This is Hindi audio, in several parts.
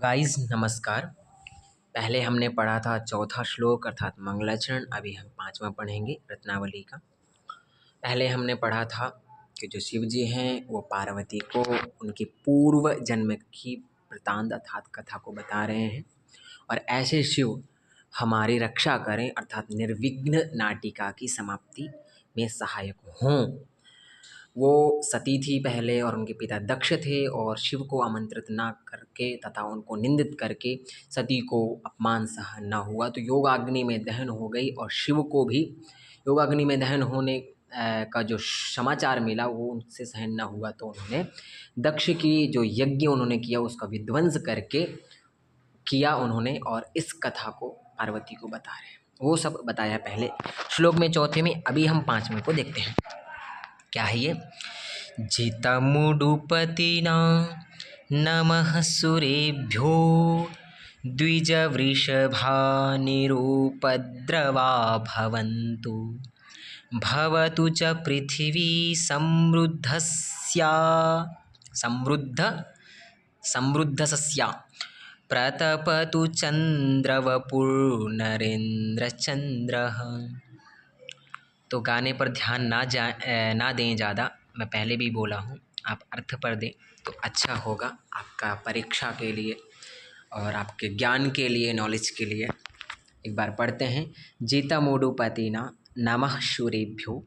गाइस नमस्कार। पहले हमने पढ़ा था चौथा श्लोक अर्थात मंगलाचरण। अभी हम पांचवा पढ़ेंगे रत्नावली का। पहले हमने पढ़ा था कि जो शिव जी हैं वो पार्वती को उनके पूर्व जन्म की वृतांत अर्थात कथा को बता रहे हैं और ऐसे शिव हमारी रक्षा करें अर्थात निर्विघ्न नाटिका की समाप्ति में सहायक हों। वो सती थी पहले और उनके पिता दक्ष थे और शिव को आमंत्रित ना करके तथा उनको निंदित करके सती को अपमान सहन न हुआ तो योगाग्नि में दहन हो गई और शिव को भी योगाग्नि में दहन होने का जो समाचार मिला वो उनसे सहन न हुआ तो उन्होंने दक्ष की जो यज्ञ उन्होंने किया उसका विध्वंस करके किया उन्होंने और इस कथा को पार्वती को बता रहे हैं। वो सब बताया पहले श्लोक में चौथे में। अभी हम पांचवें को देखते हैं। क्या है ये? जितमुडुपतिना नमः सुरेभ्यो द्विजवृषभा निरुपद्रवा भवन्तु भवतु च पृथिवी समृद्धसस्या प्रतपतु चंद्रवपुर्नरेन्द्रचंद्रः। तो गाने पर ध्यान ना दें ज़्यादा, मैं पहले भी बोला हूँ, आप अर्थ पर दें तो अच्छा होगा आपका परीक्षा के लिए और आपके ज्ञान के लिए, नॉलेज के लिए। एक बार पढ़ते हैं। जितमुडुपतिना नमः शूरेभ्यो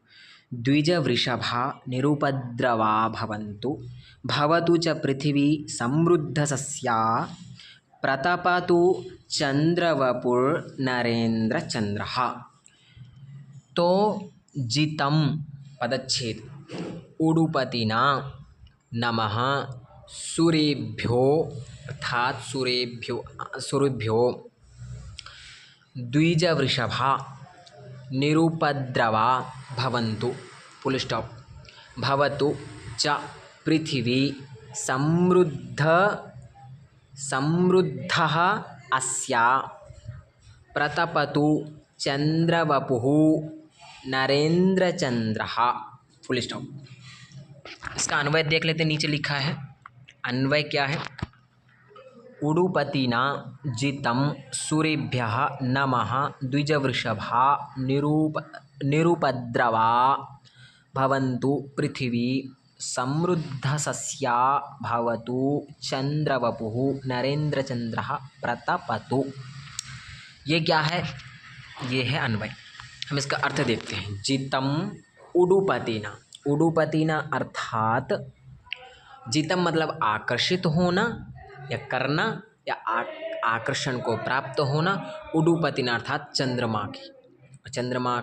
द्विजवृषभा निरुपद्रवा भवन्तु भवतु च पृथिवी समृद्धसस्या प्रतपतु चंद्रवपुर्नरेन्द्रचंद्रः। तो जितम पदच्छेद उडुपतिना नमः सुरेभ्यो अर्थात सुरेभ्यो द्विजवृषभा निरुपद्रवा भवन्तु फुल स्टॉप भवतु च पृथिवी समृद्धः अस्या प्रतपतु चंद्रवपुः नरेन्द्रचंद्रः। Full stop. इसका अन्वय देख लेते, नीचे लिखा है। अन्वय क्या है? उडुपतिना जितम सूरेभ्यः नमः द्विजवृषभा निरुपद्रवा भवन्तु पृथिवी समृद्धसस्या भवतु चंद्रवपुः नरेन्द्रचंद्रः प्रतपतु। ये क्या है? ये है अन्वय। हम इसका अर्थ देखते हैं। जितम उडुपतिना, उडुपतिना अर्थात जितम मतलब आकर्षित होना या करना या आकर्षण को प्राप्त होना। उडुपतिना अर्थात चंद्रमा की, चंद्रमा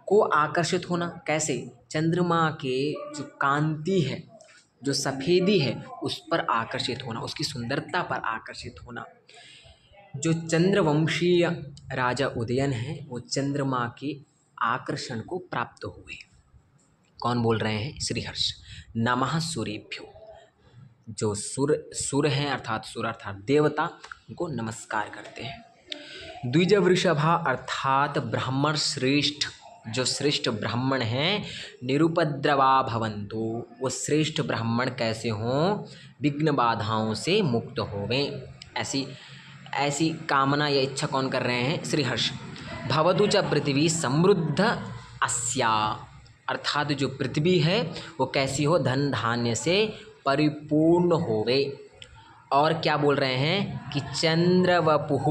को आकर्षित होना। कैसे? चंद्रमा के जो कांति है, जो सफ़ेदी है, उस पर आकर्षित होना, उसकी सुंदरता पर आकर्षित होना। जो चंद्रवंशीय राजा उदयन है वो चंद्रमा के आकर्षण को प्राप्त हुए। कौन बोल रहे हैं? श्रीहर्ष। नमः सूरेभ्यो, जो सुर हैं अर्थात सुर अर्थात देवता, उनको नमस्कार करते हैं। द्विजवृषभा अर्थात ब्राह्मण श्रेष्ठ, जो श्रेष्ठ ब्राह्मण हैं। निरुपद्रवा भवन्तु, वो श्रेष्ठ ब्राह्मण कैसे हों? विघ्न बाधाओं से मुक्त होवें। ऐसी कामना या इच्छा कौन कर रहे हैं? श्रीहर्ष। भवतु च पृथ्वी समृद्ध अस्या, अर्थात जो पृथ्वी है वो कैसी हो? धन धान्य से परिपूर्ण होवे। और क्या बोल रहे हैं कि चंद्रवपुः,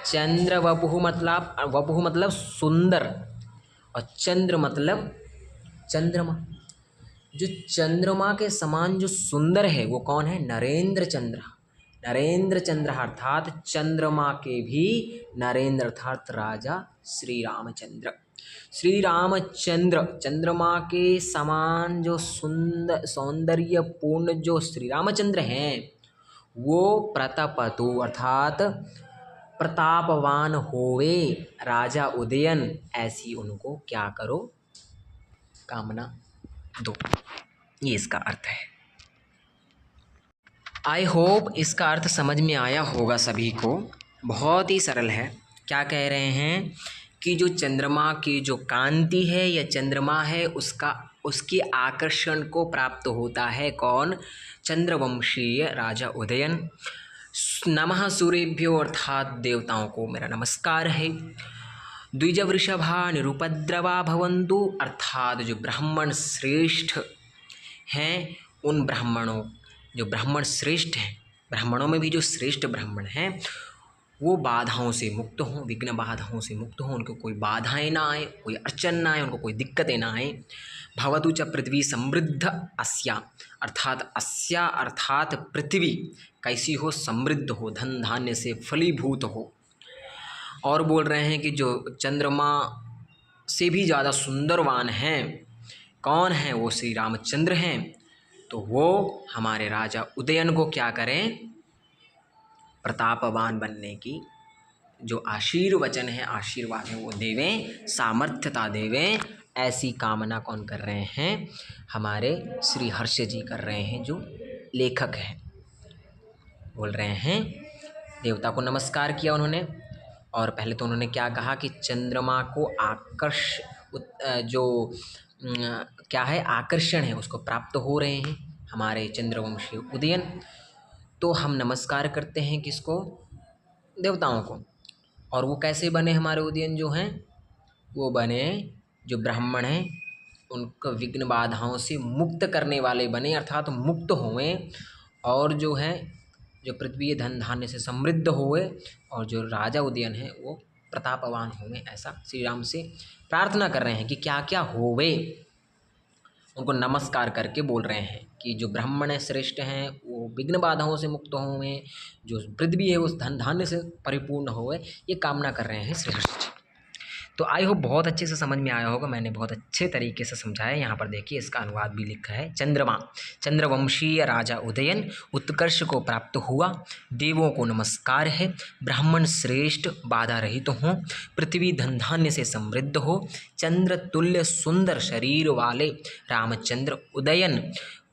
चंद्रवपुः मतलब, वपुः मतलब सुंदर और चंद्र मतलब चंद्रमा। जो चंद्रमा के समान जो सुंदर है वो कौन है? नरेंद्र चंद्र। नरेंद्र चंद्र अर्थात चंद्रमा के भी नरेंद्र अर्थात राजा श्री रामचंद्र। श्री रामचंद्र चंद्रमा के समान जो सुंदर सौंदर्यपूर्ण जो श्री रामचंद्र हैं वो प्रतपतु अर्थात प्रतापवान होवे। राजा उदयन ऐसी उनको क्या करो? कामना दो। ये इसका अर्थ है। आई होप इसका अर्थ समझ में आया होगा सभी को। बहुत ही सरल है। क्या कह रहे हैं कि जो चंद्रमा की जो कांति है या चंद्रमा है उसका उसके आकर्षण को प्राप्त होता है कौन? चंद्रवंशीय राजा उदयन। नमः सूर्येभ्यो अर्थात देवताओं को मेरा नमस्कार है। द्विजवृषभा निरुपद्रवा भवन्तु अर्थात जो ब्राह्मण श्रेष्ठ हैं उन ब्राह्मणों, जो ब्राह्मण श्रेष्ठ हैं, ब्राह्मणों में भी जो श्रेष्ठ ब्राह्मण हैं वो बाधाओं से मुक्त हों, विघ्न बाधाओं से मुक्त हों, उनको कोई बाधाएं ना आए, कोई अड़चन ना आए, उनको कोई दिक्कतें ना आए। भवतु च पृथ्वी समृद्ध अस्या अर्थात पृथ्वी कैसी हो? समृद्ध हो, धन धान्य से फलीभूत हो। और बोल रहे हैं कि जो चंद्रमा से भी ज़्यादा सुंदरवान हैं, कौन है? वो श्री रामचंद्र हैं। तो वो हमारे राजा उदयन को क्या करें? प्रतापवान बनने की जो आशीर्वचन है, आशीर्वाद है, वो देवें, सामर्थ्यता देवें, ऐसी कामना कौन कर रहे हैं? हमारे श्री हर्ष जी कर रहे हैं, जो लेखक हैं। बोल रहे हैं देवता को नमस्कार किया उन्होंने, और पहले तो उन्होंने क्या कहा कि चंद्रमा को क्या है? आकर्षण है, उसको प्राप्त हो रहे हैं हमारे चंद्रवंशी उदयन। तो हम नमस्कार करते हैं किसको? देवताओं को। और वो कैसे बने हमारे उदयन जो हैं? वो बने जो ब्राह्मण हैं उनको विघ्न बाधाओं से मुक्त करने वाले बने, अर्थात मुक्त हुए, और जो है जो पृथ्वी धन धान्य से समृद्ध हुए, और जो राजा उदयन है वो प्रतापवान हुए। ऐसा श्री राम से प्रार्थना कर रहे हैं कि क्या क्या होवे, उनको नमस्कार करके बोल रहे हैं कि जो ब्राह्मण श्रेष्ठ हैं वो विघ्न बाधाओं से मुक्त हुए, जो पृथ्वी है उस धन धान्य से परिपूर्ण हुए, ये कामना कर रहे हैं श्री हर्ष जी। तो आई होप बहुत अच्छे से समझ में आया होगा, मैंने बहुत अच्छे तरीके से समझाया। यहाँ पर देखिए इसका अनुवाद भी लिखा है। चंद्रवंशीय राजा उदयन उत्कर्ष को प्राप्त हुआ, देवों को नमस्कार है, ब्राह्मण श्रेष्ठ बाधा रहित हों, पृथ्वी धन धान्य से समृद्ध हो, चंद्र तुल्य सुंदर शरीर वाले रामचंद्र उदयन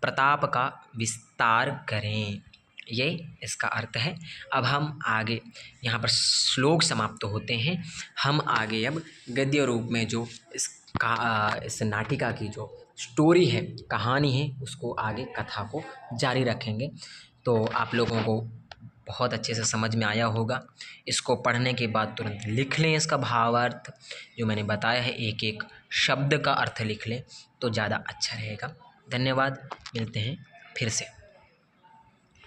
प्रताप का विस्तार करें। ये इसका अर्थ है। अब हम आगे, यहाँ पर श्लोक समाप्त होते हैं, हम आगे अब गद्य रूप में जो इस नाटिका की जो स्टोरी है, कहानी है, उसको आगे कथा को जारी रखेंगे। तो आप लोगों को बहुत अच्छे से समझ में आया होगा। इसको पढ़ने के बाद तुरंत लिख लें इसका भावार्थ, जो मैंने बताया है, एक एक शब्द का अर्थ लिख लें तो ज़्यादा अच्छा रहेगा। धन्यवाद, मिलते हैं फिर से।